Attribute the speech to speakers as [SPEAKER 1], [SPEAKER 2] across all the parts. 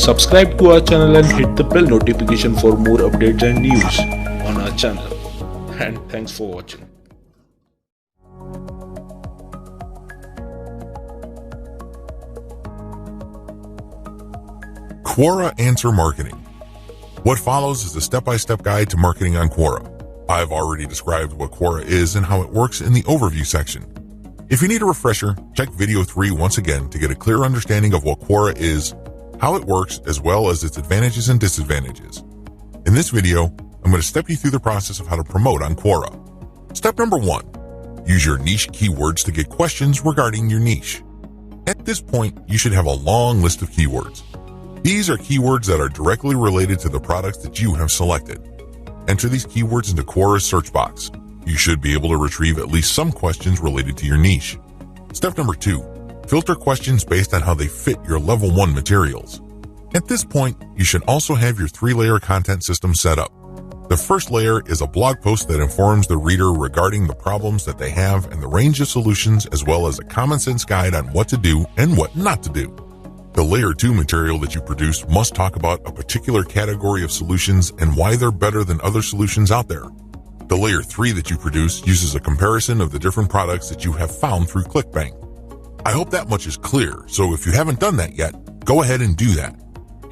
[SPEAKER 1] Subscribe to our channel and hit the bell notification for more updates and news on our channel. And thanks for watching.
[SPEAKER 2] Quora Answer Marketing. What follows is a step-by-step guide to marketing on Quora. I've already described what Quora is and how it works in the overview section. If you need a refresher, check video 3 once again to get a clear understanding of what Quora is, how it works, as well as its advantages and disadvantages. In this video, I'm going to step you through the process of how to promote on Quora. Step number 1. Use your niche keywords to get questions regarding your niche. At this point, you should have a long list of keywords. These are keywords that are directly related to the products that you have selected. Enter these keywords into Quora's search box. You should be able to retrieve at least some questions related to your niche. Step number 2. Filter questions based on how they fit your level 1 materials. At this point, you should also have your 3-layer content system set up. The first layer is a blog post that informs the reader regarding the problems that they have and the range of solutions, as well as a common sense guide on what to do and what not to do. The layer 2 material that you produce must talk about a particular category of solutions and why they're better than other solutions out there. The layer 3 that you produce uses a comparison of the different products that you have found through Clickbank. I hope that much is clear, so if you haven't done that yet, go ahead and do that.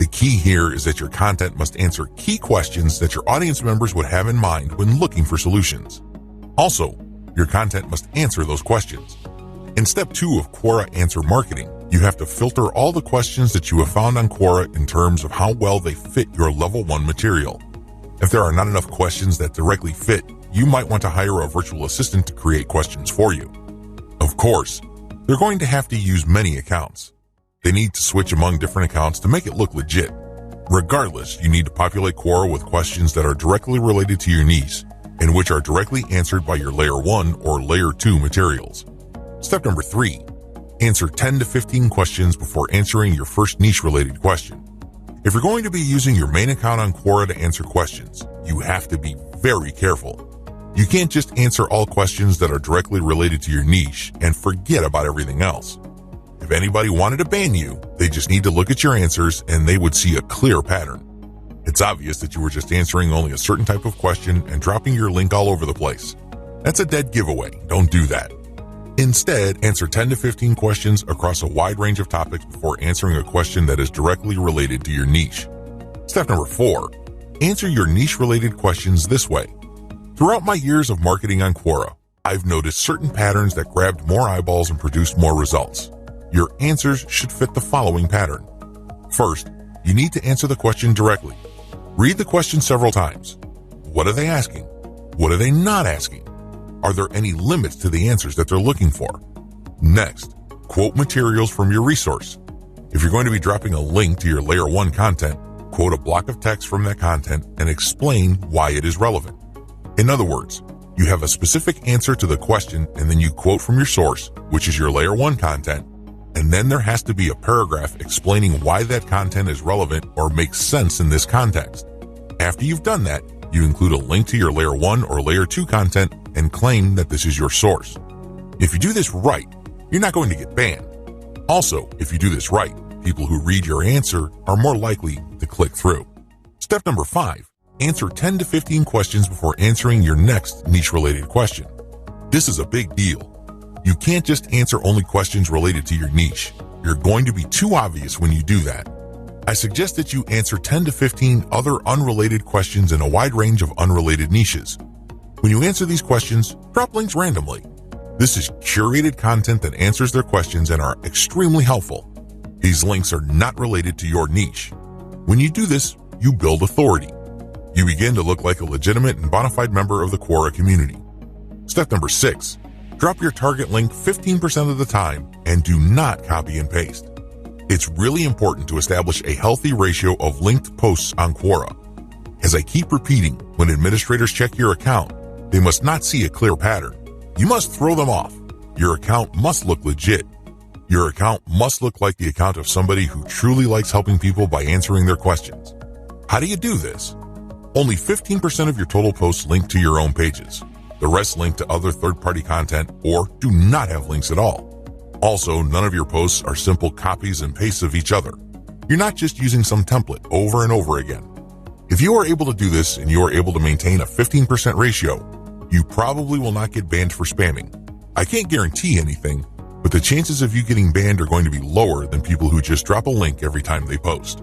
[SPEAKER 2] The key here is that your content must answer key questions that your audience members would have in mind when looking for solutions. Also, your content must answer those questions. In step 2 of Quora Answer Marketing, you have to filter all the questions that you have found on Quora in terms of how well they fit your level 1 material. If there are not enough questions that directly fit, you might want to hire a virtual assistant to create questions for you. Of course, they're going to have to use many accounts. They need to switch among different accounts to make it look legit. Regardless, you need to populate Quora with questions that are directly related to your niche and which are directly answered by your layer 1 or layer 2 materials. Step number 3. Answer 10 to 15 questions before answering your first niche-related question. If you're going to be using your main account on Quora to answer questions, you have to be very careful. You can't just answer all questions that are directly related to your niche and forget about everything else. If anybody wanted to ban you, they just need to look at your answers and they would see a clear pattern. It's obvious that you were just answering only a certain type of question and dropping your link all over the place. That's a dead giveaway. Don't do that. Instead, answer 10 to 15 questions across a wide range of topics before answering a question that is directly related to your niche. Step number 4. Answer your niche-related questions this way. Throughout my years of marketing on Quora, I've noticed certain patterns that grabbed more eyeballs and produced more results. Your answers should fit the following pattern. First, you need to answer the question directly. Read the question several times. What are they asking? What are they not asking? Are there any limits to the answers that they're looking for? Next, quote materials from your resource. If you're going to be dropping a link to your layer 1 content, quote a block of text from that content and explain why it is relevant. In other words, you have a specific answer to the question and then you quote from your source, which is your layer 1 content, and then there has to be a paragraph explaining why that content is relevant or makes sense in this context. After you've done that, you include a link to your layer 1 or layer 2 content and claim that this is your source. If you do this right, you're not going to get banned. Also, if you do this right, people who read your answer are more likely to click through. Step number 5. Answer 10 to 15 questions before answering your next niche-related question. This is a big deal. You can't just answer only questions related to your niche. You're going to be too obvious when you do that. I suggest that you answer 10 to 15 other unrelated questions in a wide range of unrelated niches. When you answer these questions, drop links randomly. This is curated content that answers their questions and are extremely helpful. These links are not related to your niche. When you do this, you build authority. You begin to look like a legitimate and bona fide member of the Quora community. Step number 6. Drop your target link 15% of the time and do not copy and paste. It's really important to establish a healthy ratio of linked posts on Quora. As I keep repeating, when administrators check your account, they must not see a clear pattern. You must throw them off. Your account must look legit. Your account must look like the account of somebody who truly likes helping people by answering their questions. How do you do this? Only 15% of your total posts link to your own pages. The rest link to other third-party content or do not have links at all. Also, none of your posts are simple copies and pastes of each other. You're not just using some template over and over again. If you are able to do this and you are able to maintain a 15% ratio, you probably will not get banned for spamming. I can't guarantee anything, but the chances of you getting banned are going to be lower than people who just drop a link every time they post.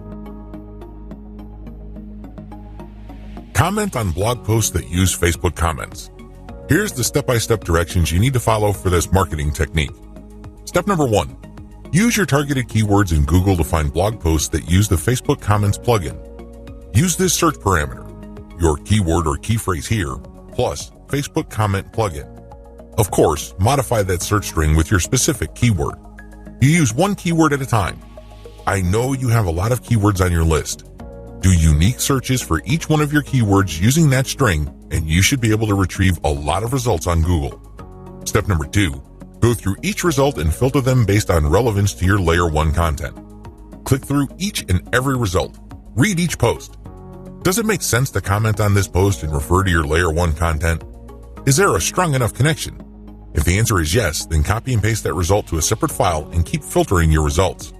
[SPEAKER 2] Comment on blog posts that use Facebook comments. Here's the step-by-step directions you need to follow for this marketing technique. Step number 1. Use your targeted keywords in Google to find blog posts that use the Facebook Comments plugin. Use this search parameter, your keyword or key phrase here, plus Facebook Comment plugin. Of course, modify that search string with your specific keyword. You use one keyword at a time. I know you have a lot of keywords on your list. Do unique searches for each one of your keywords using that string, and you should be able to retrieve a lot of results on Google. Step number 2. Go through each result and filter them based on relevance to your Layer 1 content. Click through each and every result. Read each post. Does it make sense to comment on this post and refer to your Layer 1 content? Is there a strong enough connection? If the answer is yes, then copy and paste that result to a separate file and keep filtering your results.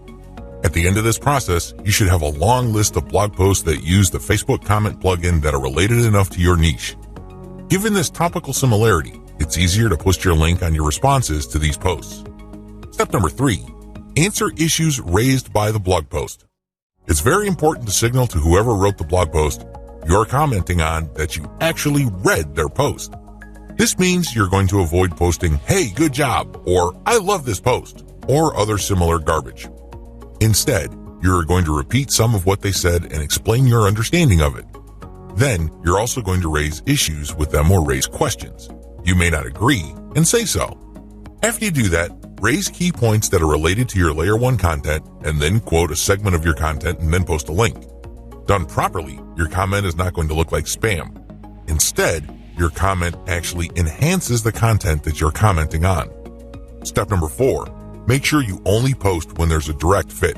[SPEAKER 2] At the end of this process, you should have a long list of blog posts that use the Facebook Comment plugin that are related enough to your niche. Given this topical similarity, it's easier to post your link on your responses to these posts. Step number 3. Answer issues raised by the blog post. It's very important to signal to whoever wrote the blog post you're commenting on that you actually read their post. This means you're going to avoid posting, "Hey, good job," or "I love this post," or other similar garbage. Instead, you're going to repeat some of what they said and explain your understanding of it. Then, you're also going to raise issues with them or raise questions. You may not agree, and say so. After you do that, raise key points that are related to your Layer 1 content, and then quote a segment of your content and then post a link. Done properly, your comment is not going to look like spam. Instead, your comment actually enhances the content that you're commenting on. Step number 4. Make sure you only post when there's a direct fit.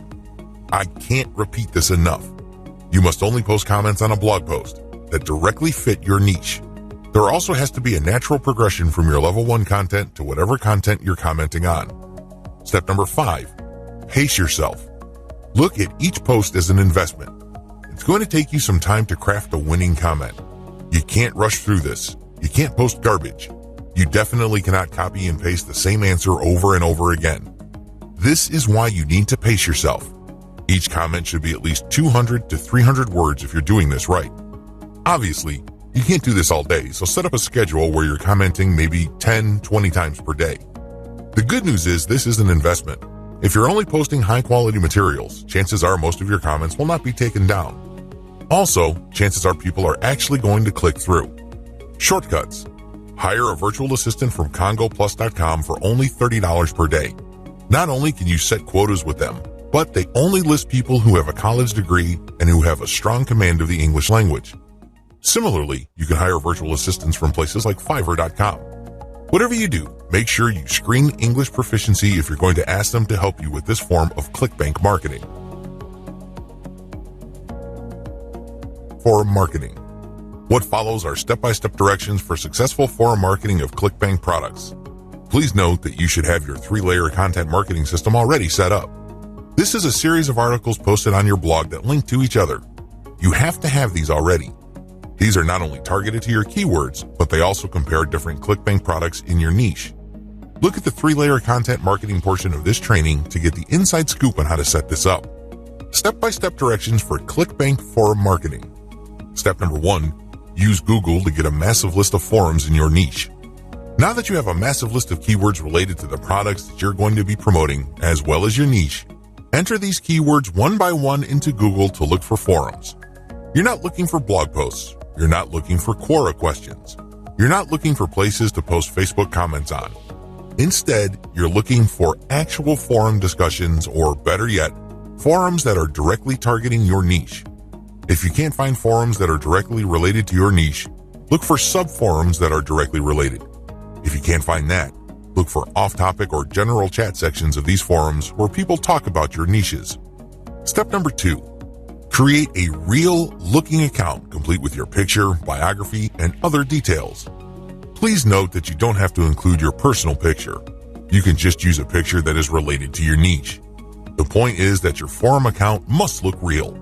[SPEAKER 2] I can't repeat this enough. You must only post comments on a blog post that directly fit your niche. There also has to be a natural progression from your level 1 content to whatever content you're commenting on. Step number 5. Pace yourself. Look at each post as an investment. It's going to take you some time to craft a winning comment. You can't rush through this. You can't post garbage. You definitely cannot copy and paste the same answer over and over again. This is why you need to pace yourself. Each comment should be at least 200 to 300 words if you're doing this right. Obviously, you can't do this all day, so set up a schedule where you're commenting maybe 10, 20 times per day. The good news is this is an investment. If you're only posting high-quality materials, chances are most of your comments will not be taken down. Also, chances are people are actually going to click through. Shortcuts. Hire a virtual assistant from CongoPlus.com for only $30 per day. Not only can you set quotas with them, but they only list people who have a college degree and who have a strong command of the English language. Similarly, you can hire virtual assistants from places like Fiverr.com. Whatever you do, make sure you screen English proficiency if you're going to ask them to help you with this form of Clickbank marketing. Forum marketing. What follows are step-by-step directions for successful forum marketing of Clickbank products. Please note that you should have your 3-layer content marketing system already set up. This is a series of articles posted on your blog that link to each other. You have to have these already. These are not only targeted to your keywords, but they also compare different Clickbank products in your niche. Look at the 3-layer content marketing portion of this training to get the inside scoop on how to set this up. Step-by-step directions for Clickbank forum marketing. Step number 1, use Google to get a massive list of forums in your niche. Now that you have a massive list of keywords related to the products that you're going to be promoting, as well as your niche, enter these keywords one by one into Google to look for forums. You're not looking for blog posts. You're not looking for Quora questions. You're not looking for places to post Facebook comments on. Instead, you're looking for actual forum discussions, or better yet, forums that are directly targeting your niche. If you can't find forums that are directly related to your niche, look for sub-forums that are directly related. If you can't find that, look for off-topic or general chat sections of these forums where people talk about your niches. Step number 2, create a real-looking account complete with your picture, biography, and other details. Please note that you don't have to include your personal picture. You can just use a picture that is related to your niche. The point is that your forum account must look real.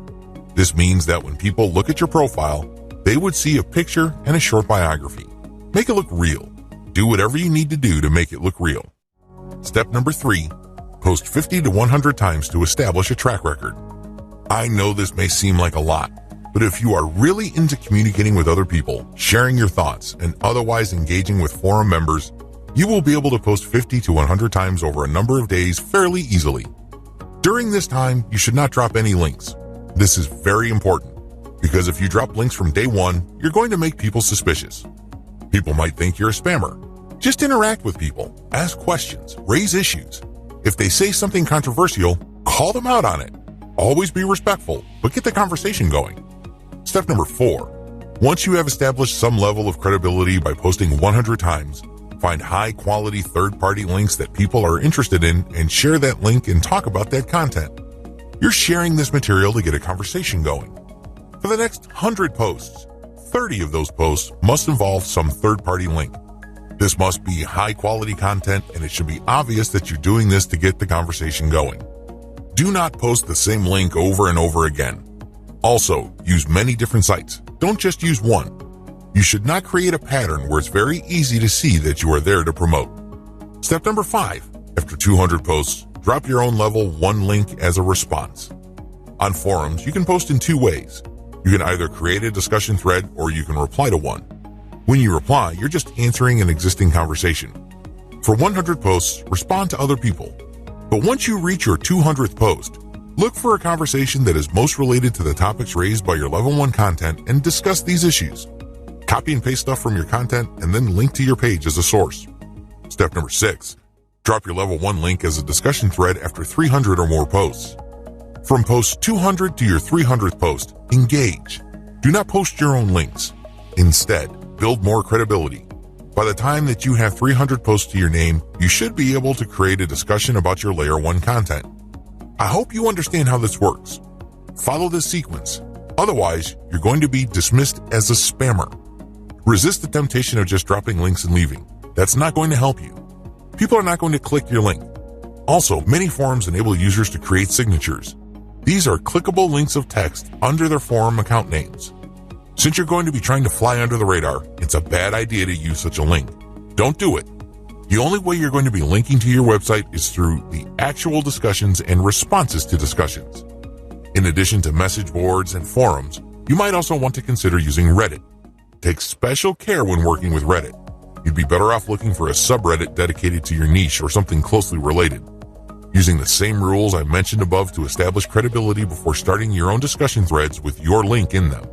[SPEAKER 2] This means that when people look at your profile, they would see a picture and a short biography. Make it look real. Do whatever you need to do to make it look real. Step number 3, post 50 to 100 times to establish a track record. I know this may seem like a lot, but if you are really into communicating with other people, sharing your thoughts, and otherwise engaging with forum members, you will be able to post 50 to 100 times over a number of days fairly easily. During this time, you should not drop any links. This is very important, because if you drop links from day one, you're going to make people suspicious. People might think you're a spammer. Just interact with people, ask questions, raise issues. If they say something controversial, call them out on it. Always be respectful, but get the conversation going. Step number 4. Once you have established some level of credibility by posting 100 times, find high-quality third-party links that people are interested in and share that link and talk about that content. You're sharing this material to get a conversation going. For the next 100 posts, 30 of those posts must involve some third-party link. This must be high-quality content, and it should be obvious that you're doing this to get the conversation going. Do not post the same link over and over again. Also, use many different sites. Don't just use one. You should not create a pattern where it's very easy to see that you are there to promote. Step number 5. After 200 posts, drop your own level 1 link as a response. On forums, you can post in 2 ways. You can either create a discussion thread or you can reply to one. When you reply, you're just answering an existing conversation. For 100 posts, respond to other people. But once you reach your 200th post, look for a conversation that is most related to the topics raised by your level 1 content and discuss these issues. Copy and paste stuff from your content and then link to your page as a source. Step number 6. Drop your level 1 link as a discussion thread after 300 or more posts. From post 200 to your 300th post, engage. Do not post your own links. Instead, build more credibility. By the time that you have 300 posts to your name, you should be able to create a discussion about your layer 1 content. I hope you understand how this works. Follow this sequence. Otherwise, you're going to be dismissed as a spammer. Resist the temptation of just dropping links and leaving. That's not going to help you. People are not going to click your link. Also, many forums enable users to create signatures. These are clickable links of text under their forum account names. Since you're going to be trying to fly under the radar, it's a bad idea to use such a link. Don't do it. The only way you're going to be linking to your website is through the actual discussions and responses to discussions. In addition to message boards and forums, you might also want to consider using Reddit. Take special care when working with Reddit. You'd be better off looking for a subreddit dedicated to your niche or something closely related. Using the same rules I mentioned above to establish credibility before starting your own discussion threads with your link in them.